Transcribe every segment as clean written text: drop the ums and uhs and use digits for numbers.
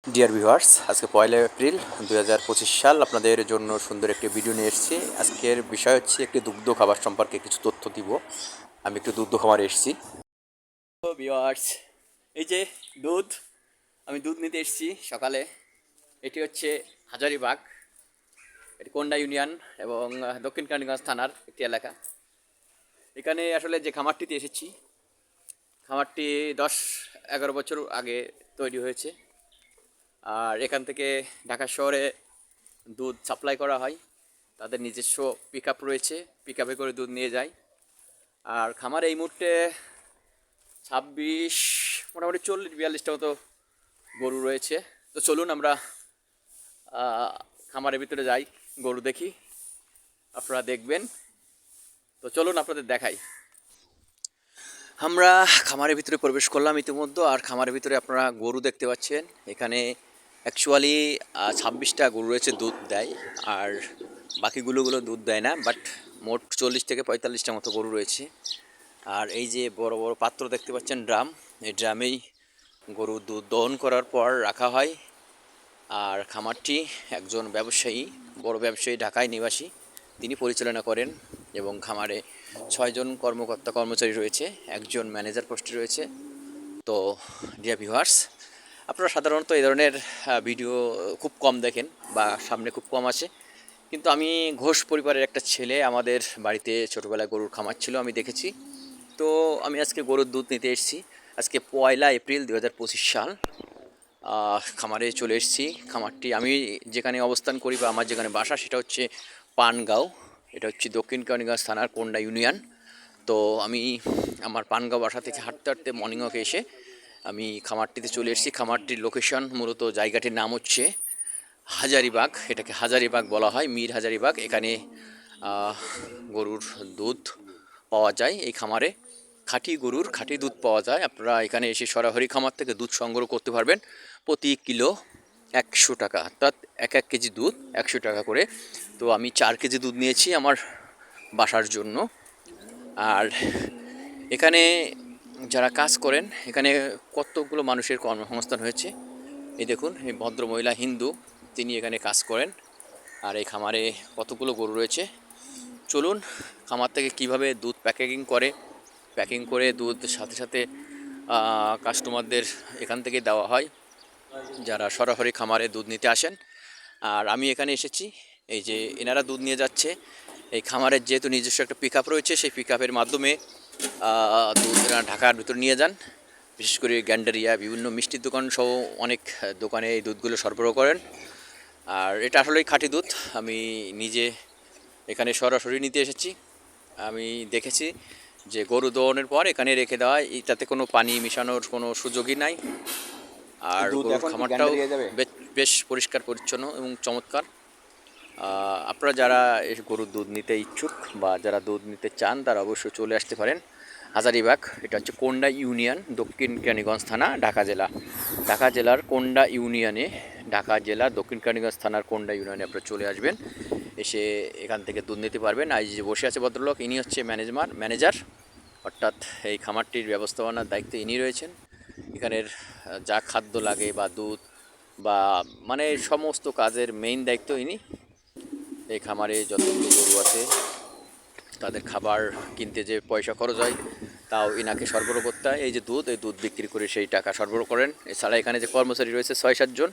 Dear viewers, আজকে 1 April 2025 সাল। আপনাদের জন্য সুন্দর একটি ভিডিও নিয়ে এসেছি। আজকের বিষয় হচ্ছে একটি দুগ্ধ খাবার সম্পর্কে কিছু তথ্য দিব। আমি একটু দুগ্ধ খামারে এসেছি। তো ভিউয়ার্স, এই যে দুধ, আমি দুধ নিতে এসেছি সকালে। এটি হচ্ছে হাজারীবাগ, এটি কোন্ডা ইউনিয়ন এবং দক্ষিণ কেরানীগঞ্জ থানার একটি এলাকা। এখানে আসলে যে খামারটিতে এসেছি, খামারটি 10-11 বছর আগে তৈরি হয়েছে। আর এখান থেকে ঢাকা শহরে দুধ সাপ্লাই করা হয়। তাদের নিজস্ব পিক আপ রয়েছে, পিক আপে করে দুধ নিয়ে যায়। আর খামারে এই মুহূর্তে 26, মোটামুটি 40-42টা মতো গরু রয়েছে। তো চলুন আমরা খামারের ভিতরে যাই, গরু দেখি, আপনারা দেখবেন। তো চলুন আপনাদের দেখাই। আমরা খামারের ভিতরে প্রবেশ করলাম ইতিমধ্যে। আর খামারের ভিতরে আপনারা গরু দেখতে পাচ্ছেন। এখানে অ্যাকচুয়ালি 26টা গরু রয়েছে, দুধ দেয়। আর বাকিগুলোগুলো দুধ দেয় না, বাট মোট 40 থেকে 45টা মতো গরু রয়েছে। আর এই যে বড় বড় পাত্র দেখতে পাচ্ছেন, ড্রাম, এই ড্রামেই গরু দুধ দহন করার পর রাখা হয়। আর খামারটি একজন ব্যবসায়ী, বড় ব্যবসায়ী, ঢাকায় নিবাসী, তিনি পরিচালনা করেন। এবং খামারে 6 জন কর্মকর্তা কর্মচারী রয়েছে, একজন ম্যানেজার পোস্টে রয়েছে। তো ডিয়ার ভিউয়ার্স, আপনারা সাধারণত এই ধরনের ভিডিও খুব কম দেখেন বা সামনে খুব কম আসে। কিন্তু আমি ঘোষ পরিবারের একটা ছেলে, আমাদের বাড়িতে ছোটোবেলায় গরুর খামার ছিল, আমি দেখেছি। তো আমি আজকে গরুর দুধ নিতে এসেছি। আজকে 1 এপ্রিল 2025 সাল। খামারে চলে এসেছি। খামারটি আমি যেখানে অবস্থান করি বা আমার যেখানে বাসা, সেটা হচ্ছে পানগাঁও। এটা হচ্ছে দক্ষিণ কেরানীগঞ্জ থানার কোন্ডা ইউনিয়ন। তো আমি আমার পানগাঁও বাসা থেকে হাঁটতে হাঁটতে মর্নিং ওয়াকে এসে আমি খামারটিতে চলে এসেছি। খামারটির লোকেশন, মূলত জায়গাটির নাম হচ্ছে হাজারীবাগ। এটাকে হাজারীবাগ বলা হয়, মীর হাজারীবাগ। এখানে গরুর দুধ পাওয়া যায়। এই খামারে খাঁটি গরুর খাঁটি দুধ পাওয়া যায়। আপনারা এখানে এসে সরাসরি খামার থেকে দুধ সংগ্রহ করতে পারবেন। প্রতি কিলো 100 টাকা, অর্থাৎ 1 কেজি দুধ 100 টাকা করে। তো আমি 4 কেজি দুধ নিয়েছি আমার বাসার জন্য। আর এখানে যারা কাজ করেন, এখানে কতগুলো মানুষের কর্মসংস্থান হয়েছে। এই দেখুন, এই ভদ্রমহিলা হিন্দু, তিনি এখানে কাজ করেন। আর এই খামারে কতগুলো গরু রয়েছে। চলুন খামার থেকে কিভাবে দুধ প্যাকিং করে দুধ সাথে সাথে কাস্টমারদের এখান থেকে দেওয়া হয়, যারা সরাসরি খামারে দুধ নিতে আসেন। আর আমি এখানে এসেছি, এই যে এনারা দুধ নিয়ে যাচ্ছে। এই খামারের যেহেতু নিজস্ব একটা পিক আপ রয়েছে, সেই পিক আপের মাধ্যমে দুধ এনারা ঢাকার ভিতর নিয়ে যান। বিশেষ করে গ্যান্ডারিয়া, বিভিন্ন মিষ্টির দোকান সহ অনেক দোকানে এই দুধগুলো সরবরাহ করেন। আর এটা আসলেই খাঁটি দুধ। আমি নিজে এখানে সরাসরি নিতে এসেছি। আমি দেখেছি যে গরু দোহনের পর এখানে রেখে দেওয়া হয়, এটাতে কোনো পানি মিশানোর কোনো সুযোগই নাই। আর গরুর খামারটাও বেশ পরিষ্কার পরিচ্ছন্ন এবং চমৎকার। আপনারা যারা গরুর দুধ নিতে ইচ্ছুক বা যারা দুধ নিতে চান, তারা অবশ্যই চলে আসতে পারেন হাজারীবাগ। এটা হচ্ছে কোন্ডা ইউনিয়ন, দক্ষিণ কেরানীগঞ্জ থানা, ঢাকা জেলা। ঢাকা জেলার কোন্ডা ইউনিয়নে, ঢাকা জেলা দক্ষিণ কেরানীগঞ্জ থানার কোন্ডা ইউনিয়নে আপনারা চলে আসবেন। এসে এখান থেকে দুধ নিতে পারবেন। আর যে বসে আছে ভদ্রলোক, ইনি হচ্ছে ম্যানেজার, অর্থাৎ এই খামারটির ব্যবস্থাপনার দায়িত্বে ইনি রয়েছেন। এখানের যা খাদ্য লাগে বা দুধ বা মানে সমস্ত কাজের মেইন দায়িত্ব ইনি। এই খামারে যতগুলো গরু আছে, তাদের খাবার কিনতে যে পয়সা খরচ হয়, তাও এনাকে সরবরাহ করতে হয়। এই যে দুধ, এই দুধ বিক্রি করে সেই টাকা সরবরাহ করেন। এছাড়া এখানে যে কর্মচারী রয়েছে 6-7 জন,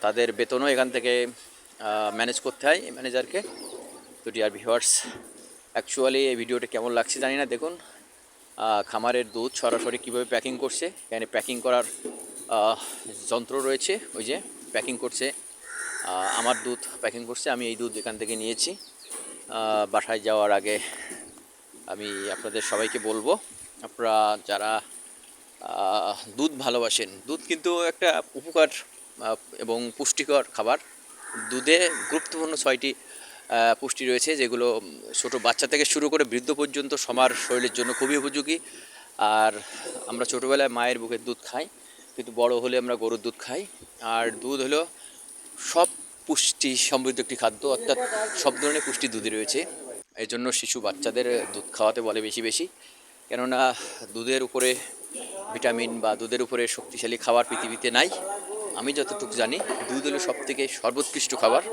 তাদের বেতনও এখান থেকে ম্যানেজ করতে হয় এই ম্যানেজারকে। তো ডিয়ার ভিউয়ার্স, অ্যাকচুয়ালি এই ভিডিওটা কেমন লাগছে জানি না। দেখুন খামারের দুধ সরাসরি কীভাবে প্যাকিং করছে। এখানে প্যাকিং করার যন্ত্র রয়েছে, ওই যে প্যাকিং করছে। আমার দুধ প্যাকিং করছে, আমি এই দুধ এখান থেকে নিয়েছি। বাসায় যাওয়ার আগে আমি আপনাদের সবাইকে বলবো, আপনারা যারা দুধ ভালোবাসেন, দুধ কিন্তু একটা উপকার এবং পুষ্টিকর খাবার। দুধে গুরুত্বপূর্ণ 6টি পুষ্টি রয়েছে, যেগুলো ছোটো বাচ্চা থেকে শুরু করে বৃদ্ধ পর্যন্ত সবার শরীরের জন্য খুবই উপযোগী। আর আমরা ছোটোবেলায় মায়ের বুকের দুধ খাই, কিন্তু বড় হলে আমরা গরুর দুধ খাই। আর দুধ হলো সব পুষ্টি সমৃদ্ধ একটি খাদ্য, অর্থাৎ সব ধরনের পুষ্টি দুধে রয়েছে। এই জন্য শিশু বাচ্চাদের দুধ খাওয়াতে বলে বেশি বেশি, কেননা দুধের উপরে ভিটামিন বা দুধের উপরে শক্তিশালী খাবার পৃথিবীতে নাই। আমি যতটুকু জানি দুধ হলো সব থেকে সর্বোৎকৃষ্ট খাবার।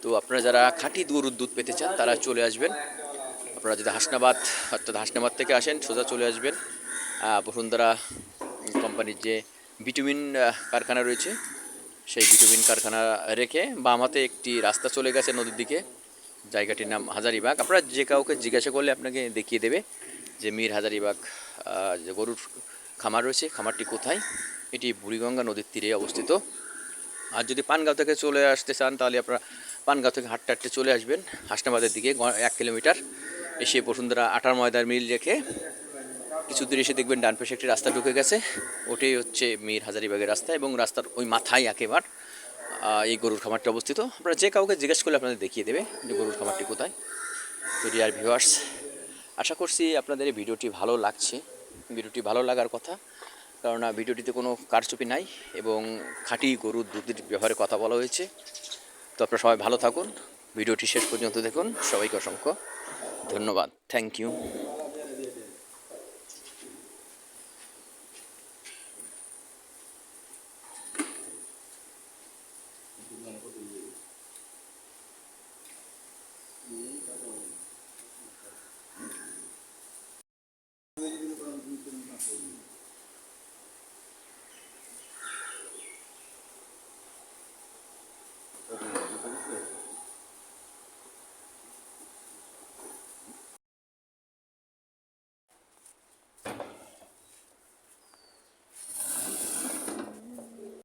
তো আপনারা যারা খাঁটি গরুর দুধ পেতে চান তারা চলে আসবেন। আপনারা যদি হাসনাবাদ অর্থাৎ হাসনাবাদ থেকে আসেন সোজা চলে আসবেন বসুন্ধরা কোম্পানির যে ভিটামিন কারখানা রয়েছে সেই ভিটামিন কারখানা রেখে বাম হাতে একটি রাস্তা চলে গেছে নদীর দিকে, জায়গাটির নাম হাজারিবাগ। আপনারা যে কাউকে জিজ্ঞাসা করলে আপনাকে দেখিয়ে দেবে যে মীর হাজারিবাগ যে গরুর খামার রয়েছে খামারটি কোথায়। এটি বুড়িগঙ্গা নদীর তীরে অবস্থিত। আর যদি পানগাঁও থেকে চলে আসতে চান তাহলে আপনারা পানগাঁও থেকে হাঁটতে হাঁটতে চলে আসবেন হাসনাবাদের দিকে 1 কিলোমিটার, এসে বসুন্ধরা আটার ময়দার মিল রেখে কিছু দূর এসে দেখবেন ডান পাশে একটি রাস্তা ঢুকে গেছে, ওটাই হচ্ছে মীর হাজারিবাগের রাস্তা এবং রাস্তার ওই মাথায় একেবারে এই গরুর খামারটি অবস্থিত। আপনারা যে কাউকে জিজ্ঞেস করলে আপনাদের দেখিয়ে দেবে যে গরুর খামারটি কোথায়। তো ডিয়ার ভিউয়ার্স, আশা করছি আপনাদের এই ভিডিওটি ভালো লাগছে। ভিডিওটি ভালো লাগার কথা, কেননা ভিডিওটিতে কোনো কারচুপি নাই এবং খাঁটি গরুর দুধের ব্যবহারে কথা বলা হয়েছে। তো আপনারা সবাই ভালো থাকুন, ভিডিওটি শেষ পর্যন্ত দেখুন। সবাইকে অসংখ্য ধন্যবাদ, থ্যাংক ইউ।